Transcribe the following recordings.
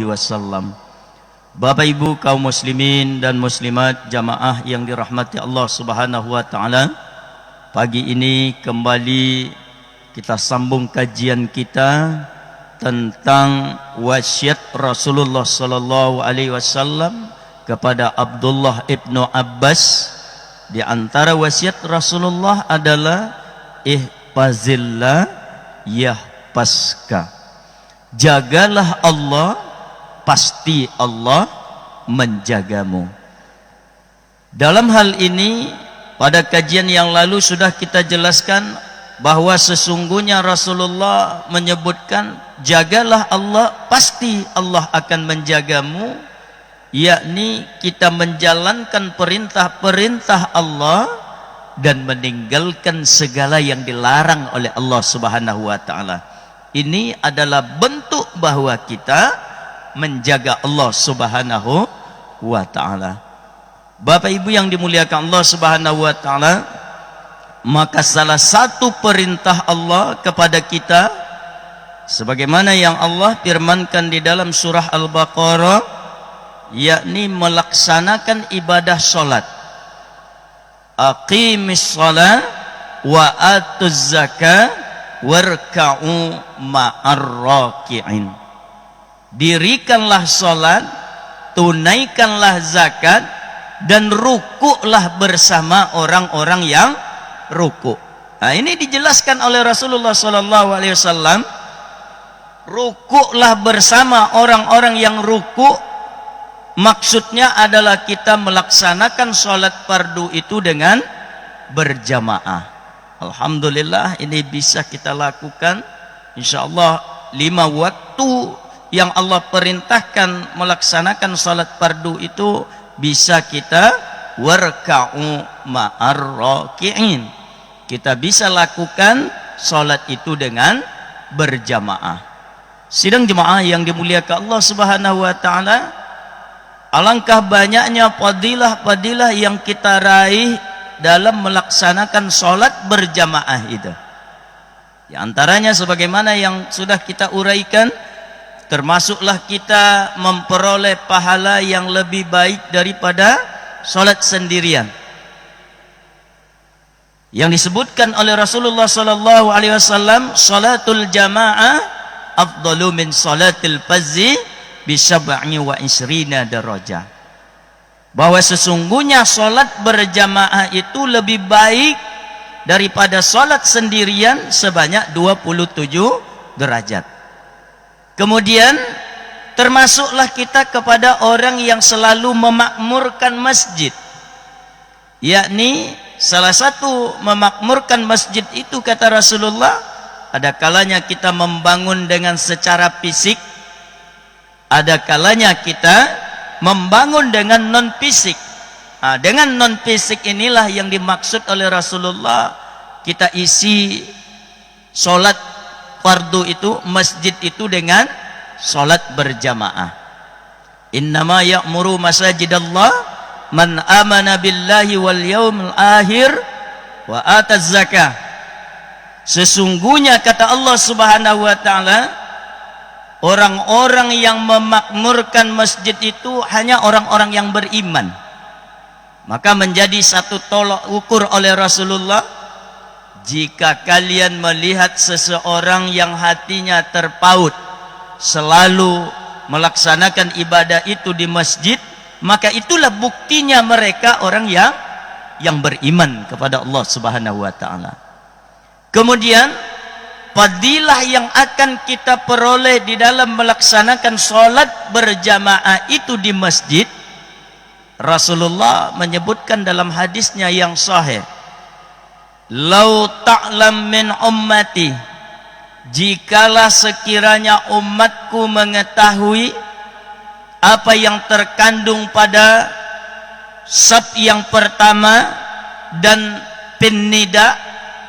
wasallam. Bapak Ibu kaum muslimin dan muslimat jamaah yang dirahmati Allah Subhanahu wa taala, pagi ini kembali kita sambung kajian kita tentang wasiat Rasulullah sallallahu alaihi wasallam kepada Abdullah ibnu Abbas. Di antara wasiat Rasulullah adalah ihfazillah yahfazka. Jagalah Allah, pasti Allah menjagamu. Dalam hal ini, pada kajian yang lalu sudah kita jelaskan bahwa sesungguhnya Rasulullah menyebutkan jagalah Allah, pasti Allah akan menjagamu, yakni kita menjalankan perintah-perintah Allah dan meninggalkan segala yang dilarang oleh Allah Subhanahu wa taala. Ini adalah bentuk bahwa kita menjaga Allah Subhanahu wa taala. Bapak Ibu yang dimuliakan Allah Subhanahu wa taala, maka salah satu perintah Allah kepada kita sebagaimana yang Allah firmankan di dalam surah Al-Baqarah, yakni melaksanakan ibadah salat. Aqimis shalah wa atuz zakah warka'u ma'ar raki'in. Dirikanlah salat, tunaikanlah zakat, dan rukuklah bersama orang-orang yang rukuk. Nah, ini dijelaskan oleh Rasulullah sallallahu alaihi wasallam. Rukuklah bersama orang-orang yang rukuk, maksudnya adalah kita melaksanakan salat fardu itu dengan berjamaah. Alhamdulillah ini bisa kita lakukan insyaallah 5 waktu yang Allah perintahkan melaksanakan salat fardu itu bisa kita warka'u ma'ar raki'in. Kita bisa lakukan salat itu dengan berjamaah. Sidang jemaah yang dimuliakan Allah Subhanahu wa taala, alangkah banyaknya fadilah-fadilah yang kita raih dalam melaksanakan salat berjamaah itu. Di antaranya sebagaimana yang sudah kita uraikan, termasuklah kita memperoleh pahala yang lebih baik daripada salat sendirian. Yang disebutkan oleh Rasulullah sallallahu alaihi wasallam, salatul jamaah afdalu min salatil fazzi bi 27 darajah. Bahwa sesungguhnya salat berjamaah itu lebih baik daripada salat sendirian sebanyak 27 derajat. Kemudian termasuklah kita kepada orang yang selalu memakmurkan masjid, yakni salah satu memakmurkan masjid itu kata Rasulullah, ada kalanya kita membangun dengan secara fisik, ada kalanya kita membangun dengan non fisik. Nah, dengan non fisik inilah yang dimaksud oleh Rasulullah, kita isi solat fardu itu, masjid itu dengan salat berjamaah. Innama ya'muru masajidallah man amana billahi wal yaumil akhir wa ataz zakah. Sesungguhnya kata Allah Subhanahu wa taala, orang-orang yang memakmurkan masjid itu hanya orang-orang yang beriman. Maka menjadi satu tolak ukur oleh Rasulullah, jika kalian melihat seseorang yang hatinya terpaut selalu melaksanakan ibadah itu di masjid, maka itulah buktinya mereka orang yang beriman kepada Allah Subhanahu wa taala. Kemudian fadilah yang akan kita peroleh di dalam melaksanakan salat berjamaah itu di masjid, Rasulullah menyebutkan dalam hadisnya yang sahih, lau ta'lam min ummati, jikalah sekiranya umatku mengetahui apa yang terkandung pada sab yang pertama dan pinnida,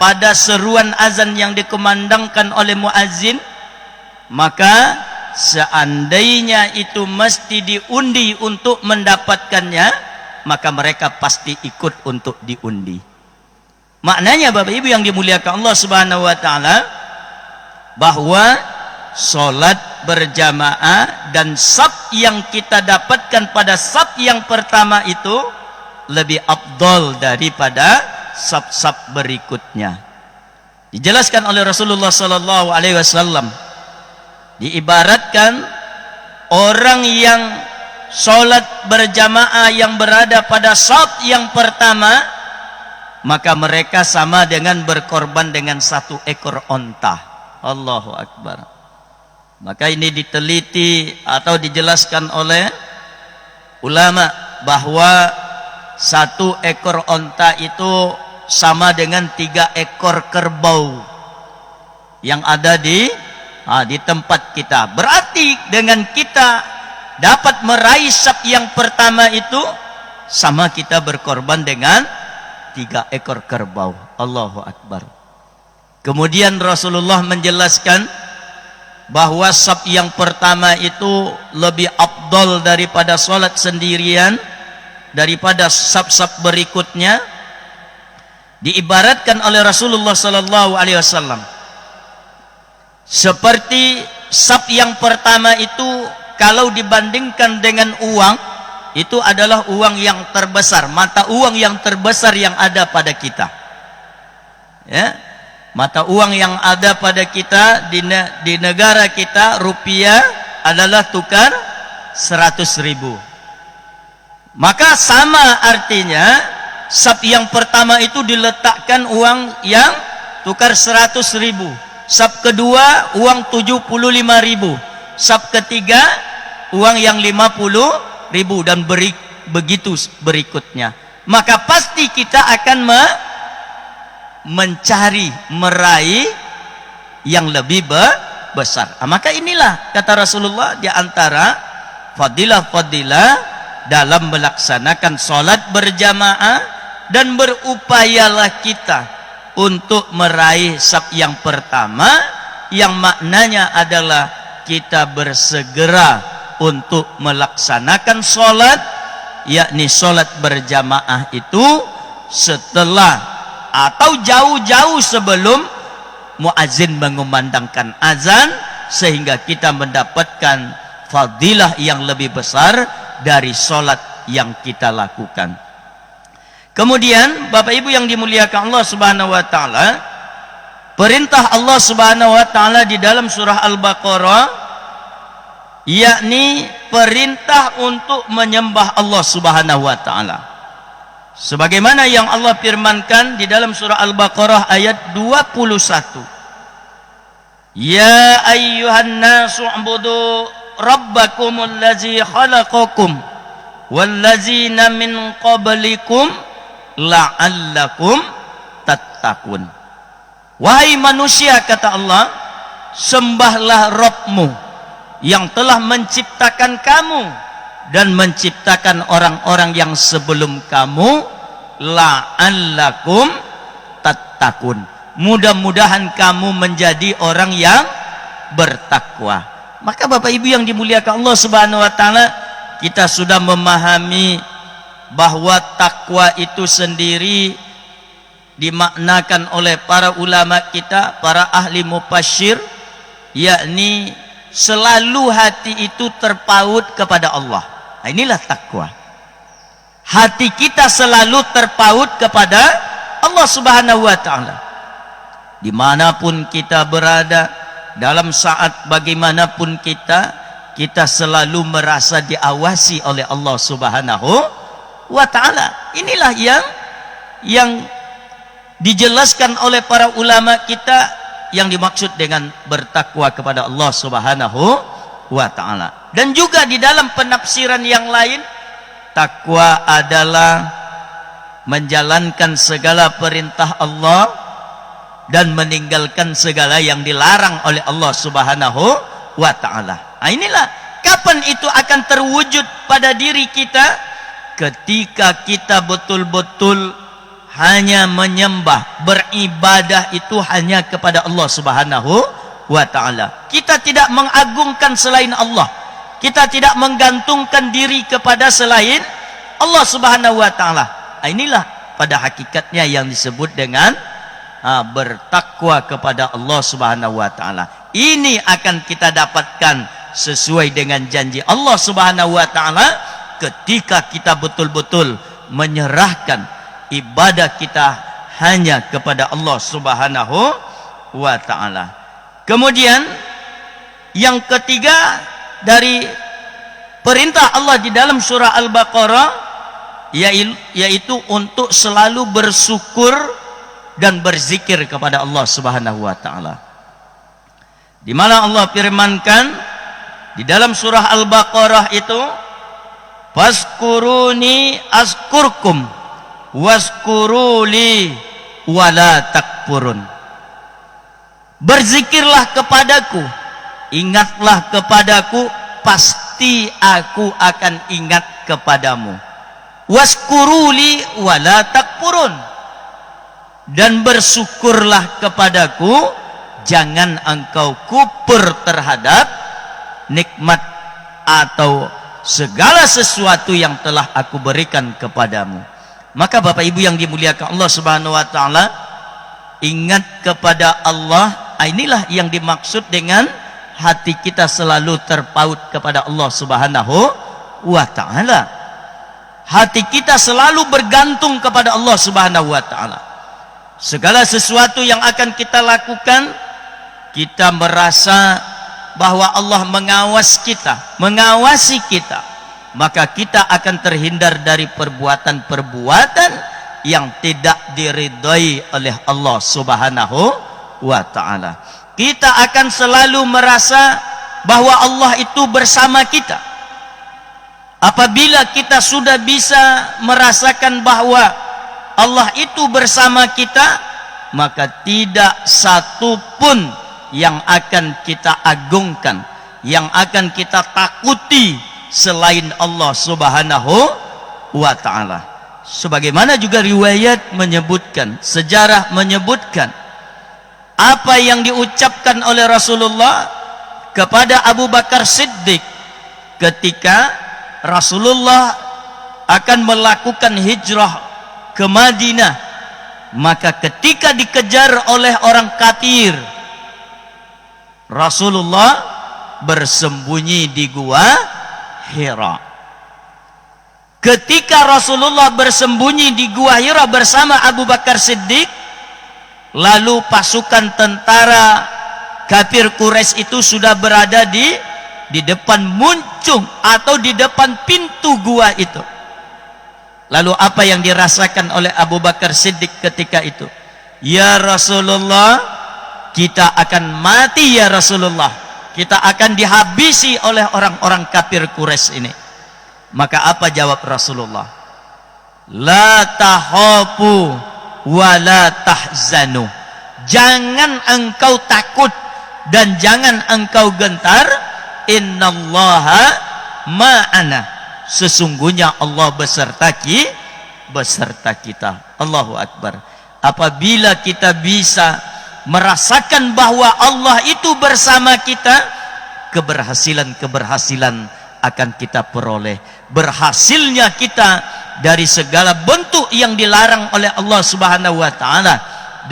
pada seruan azan yang dikumandangkan oleh muazzin, maka seandainya itu mesti diundi untuk mendapatkannya, maka mereka pasti ikut untuk diundi. Maknanya Bapak Ibu yang dimuliakan Allah Subhanahu wa taala, bahwa salat berjamaah, dan saf yang kita dapatkan pada saf yang pertama itu lebih afdal daripada saf-saf berikutnya. Dijelaskan oleh Rasulullah sallallahu alaihi wasallam, diibaratkan orang yang sholat berjamaah yang berada pada saf yang pertama, maka mereka sama dengan berkorban dengan satu ekor onta. Allahu Akbar. Maka ini diteliti atau dijelaskan oleh ulama bahwa satu ekor onta itu sama dengan 3 ekor kerbau yang ada di tempat kita. Berarti dengan kita dapat meraih saf yang pertama itu sama kita berkorban dengan 3 ekor kerbau. Allahu Akbar. Kemudian Rasulullah menjelaskan bahwa saf yang pertama itu lebih afdal daripada sholat sendirian, daripada saf-saf berikutnya. Diibaratkan oleh Rasulullah sallallahu alaihi wasallam seperti saf yang pertama itu kalau dibandingkan dengan uang, itu adalah uang yang terbesar, mata uang yang terbesar yang ada pada kita. Ya, mata uang yang ada pada kita di negara kita, rupiah adalah tukar 100.000. Maka sama artinya saf yang pertama itu diletakkan uang yang tukar 100.000, saf kedua uang 75.000, saf ketiga uang yang 50.000, dan begitu berikutnya. Maka pasti kita akan mencari, meraih yang lebih besar. Maka inilah kata Rasulullah, di antara fadilah-fadilah dalam melaksanakan sholat berjamaah, dan berupayalah kita untuk meraih saf yang pertama, yang maknanya adalah kita bersegera untuk melaksanakan sholat, yakni sholat berjamaah itu setelah atau jauh-jauh sebelum muazin mengumandangkan azan, sehingga kita mendapatkan fadilah yang lebih besar dari sholat yang kita lakukan. Kemudian Bapak Ibu yang dimuliakan Allah Subhanahu wa taala, perintah Allah Subhanahu wa taala di dalam surah Al-Baqarah, yakni perintah untuk menyembah Allah Subhanahu wa taala. Sebagaimana yang Allah firmankan di dalam surah Al-Baqarah ayat 21. Ya ayyuhan nasu ubudu rabbakumul ladzi khalaqakum wallazina min qablikum la'allakum tattaqun. Wahai manusia, kata Allah, sembahlah Rabbmu yang telah menciptakan kamu dan menciptakan orang-orang yang sebelum kamu, la'allakum tattaqun. Mudah-mudahan kamu menjadi orang yang bertakwa. Maka Bapak Ibu yang dimuliakan Allah Subhanahu wa taala, kita sudah memahami bahwa takwa itu sendiri dimaknakan oleh para ulama kita, para ahli mufassir, yakni selalu hati itu terpaut kepada Allah. Nah, inilah takwa. Hati kita selalu terpaut kepada Allah Subhanahu wa taala. Dimanapun kita berada, dalam saat bagaimanapun kita selalu merasa diawasi oleh Allah Subhanahu wa taala. Inilah yang dijelaskan oleh para ulama kita yang dimaksud dengan bertakwa kepada Allah Subhanahu wa taala. Dan juga di dalam penafsiran yang lain, takwa adalah menjalankan segala perintah Allah dan meninggalkan segala yang dilarang oleh Allah Subhanahu wa taala. Nah, inilah kapan itu akan terwujud pada diri kita, ketika kita betul-betul hanya menyembah, beribadah itu hanya kepada Allah Subhanahu wa taala. Kita tidak mengagungkan selain Allah. Kita tidak menggantungkan diri kepada selain Allah Subhanahu wa taala. Inilah pada hakikatnya yang disebut dengan bertakwa kepada Allah Subhanahu wa taala. Ini akan kita dapatkan sesuai dengan janji Allah Subhanahu wa taala ketika kita betul-betul menyerahkan ibadah kita hanya kepada Allah Subhanahu wa taala. Kemudian yang ketiga dari perintah Allah di dalam surah Al-Baqarah yaitu untuk selalu bersyukur dan berzikir kepada Allah Subhanahu wa taala. Di mana Allah firmankan di dalam surah Al-Baqarah itu, "Fazkuruni azkurkum wazkuruli wala takfurun." Berzikirlah kepadaku, ingatlah kepadaku, pasti aku akan ingat kepadamu. Waskuruli wala takfurun, dan bersyukurlah kepadaku, jangan engkau kufur terhadap nikmat atau segala sesuatu yang telah aku berikan kepadamu. Maka Bapak Ibu yang dimuliakan Allah Subhanahu wa taala, ingat kepada Allah, inilah yang dimaksud dengan hati kita selalu terpaut kepada Allah Subhanahu wa taala. Hati kita selalu bergantung kepada Allah Subhanahu wa taala. Segala sesuatu yang akan kita lakukan, kita merasa bahwa Allah mengawasi kita, maka kita akan terhindar dari perbuatan-perbuatan yang tidak diridhai oleh Allah Subhanahu wa taala. Kita akan selalu merasa bahwa Allah itu bersama kita. Apabila kita sudah bisa merasakan bahwa Allah itu bersama kita, maka tidak satu pun yang akan kita agungkan, yang akan kita takuti selain Allah Subhanahu wa taala. Sebagaimana juga riwayat menyebutkan, sejarah menyebutkan apa yang diucapkan oleh Rasulullah kepada Abu Bakar Siddiq ketika Rasulullah akan melakukan hijrah ke Madinah. Maka ketika dikejar oleh orang kafir, Rasulullah bersembunyi di gua Hira. Ketika Rasulullah bersembunyi di gua Hira bersama Abu Bakar Siddiq, lalu pasukan tentara kafir Quraisy itu sudah berada di depan muncung atau di depan pintu gua itu. Lalu apa yang dirasakan oleh Abu Bakar Siddiq ketika itu? Ya Rasulullah, kita akan mati ya Rasulullah, kita akan dihabisi oleh orang-orang kafir Quraisy ini. Maka apa jawab Rasulullah? La tahafu wa la tahzanu. Jangan engkau takut dan jangan engkau gentar. Innallaha ma'ana. Sesungguhnya Allah beserta kita. Allahu Akbar. Apabila kita bisa merasakan bahwa Allah itu bersama kita, keberhasilan akan kita peroleh. Berhasilnya kita dari segala bentuk yang dilarang oleh Allah Subhanahu wa taala,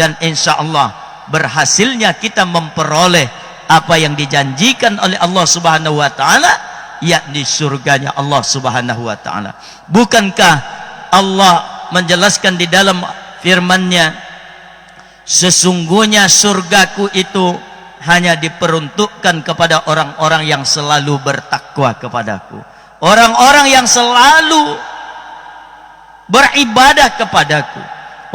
dan insya Allah berhasilnya kita memperoleh apa yang dijanjikan oleh Allah Subhanahu wa taala, yakni surganya Allah Subhanahu wa taala. Bukankah Allah menjelaskan di dalam firman-Nya, sesungguhnya surgaku itu hanya diperuntukkan kepada orang-orang yang selalu bertakwa kepadaku, orang-orang yang selalu beribadah kepadaku,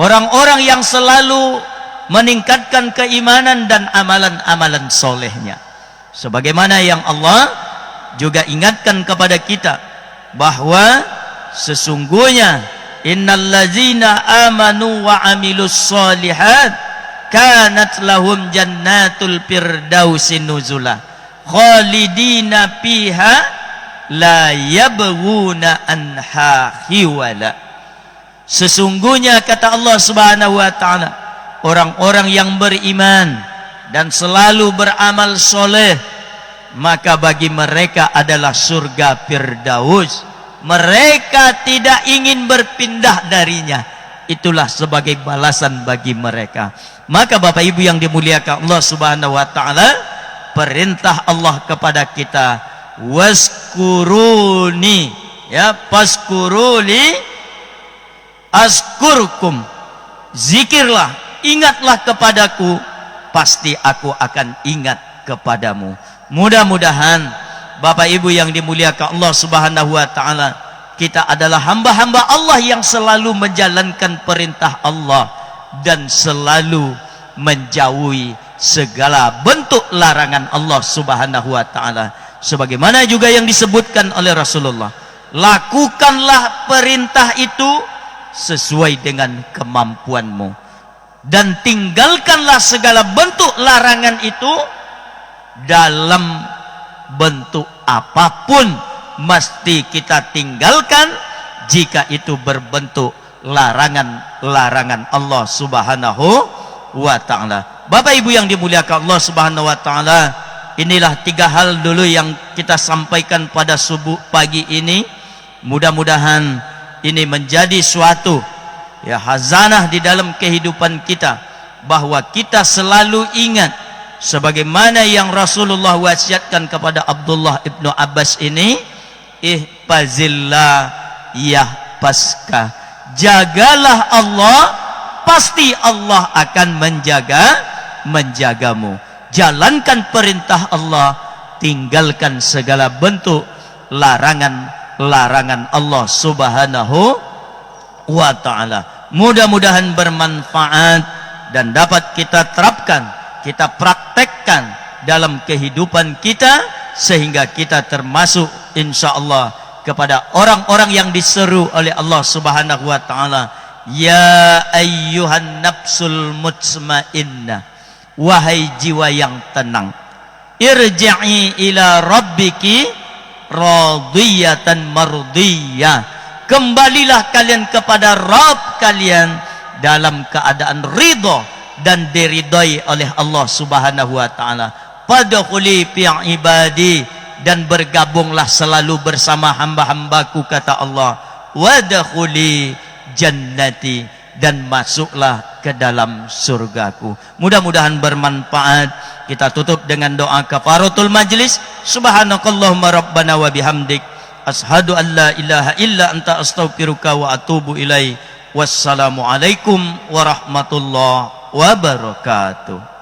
orang-orang yang selalu meningkatkan keimanan dan amalan-amalan solehnya. Sebagaimana yang Allah juga ingatkan kepada kita bahwa sesungguhnya innallazina amanu wa amilus solihat kanat lahum jannatul firdausi nuzula khalidina fiha la yabghuna anha hiwala. Sesungguhnya kata Allah Subhanahu wa taala, orang-orang yang beriman dan selalu beramal soleh, maka bagi mereka adalah surga Firdaus. Mereka tidak ingin berpindah darinya. Itulah sebagai balasan bagi mereka. Maka Bapak Ibu yang dimuliakan Allah Subhanahu wa taala, perintah Allah kepada kita, waskuruni, ya, paskuruli askurkum, zikirlah, ingatlah kepadaku, pasti aku akan ingat kepadamu. Mudah-mudahan Bapak Ibu yang dimuliakan Allah Subhanahu wa taala, kita adalah hamba-hamba Allah yang selalu menjalankan perintah Allah dan selalu menjauhi segala bentuk larangan Allah Subhanahu wa taala. Sebagaimana juga yang disebutkan oleh Rasulullah, lakukanlah perintah itu sesuai dengan kemampuanmu, dan tinggalkanlah segala bentuk larangan itu dalam bentuk apapun, mesti kita tinggalkan jika itu berbentuk larangan-larangan Allah Subhanahu wa ta'ala. Bapak Ibu yang dimuliakan Allah Subhanahu wa ta'ala, inilah 3 hal dulu yang kita sampaikan pada subuh pagi ini. Mudah-mudahan ini menjadi suatu, ya, hazanah di dalam kehidupan kita, bahwa kita selalu ingat sebagaimana yang Rasulullah wasiatkan kepada Abdullah ibnu Abbas ini, ihfazillah yahfazka, jagalah Allah, pasti Allah akan menjagamu. Jalankan perintah Allah, tinggalkan segala bentuk larangan Allah Subhanahu wa ta'ala. Mudah-mudahan bermanfaat dan dapat kita terapkan, kita praktekkan dalam kehidupan kita, sehingga kita termasuk insyaallah kepada orang-orang yang diseru oleh Allah Subhanahu wa taala, ya ayyuhan nafsul mutmainnah, wahai jiwa yang tenang, irji'i ila rabbiki radiyatan mardiyah, kembalilah kalian kepada Rabb kalian dalam keadaan ridha dan diridhai oleh Allah Subhanahu wa taala. Fadkhuli fi ibadi, dan bergabunglah selalu bersama hamba-hambaku, kata Allah. Wadkhuli jannati, dan masuklah ke dalam surgaku. Mudah-mudahan bermanfaat. Kita tutup dengan doa kafaratul majlis. Subhanakallahumma rabbana wa bihamdik, ashhadu an la ilaha illa anta, astaghfiruka wa atubu ilaik. Wassalamualaikum warahmatullahi wabarakatuh.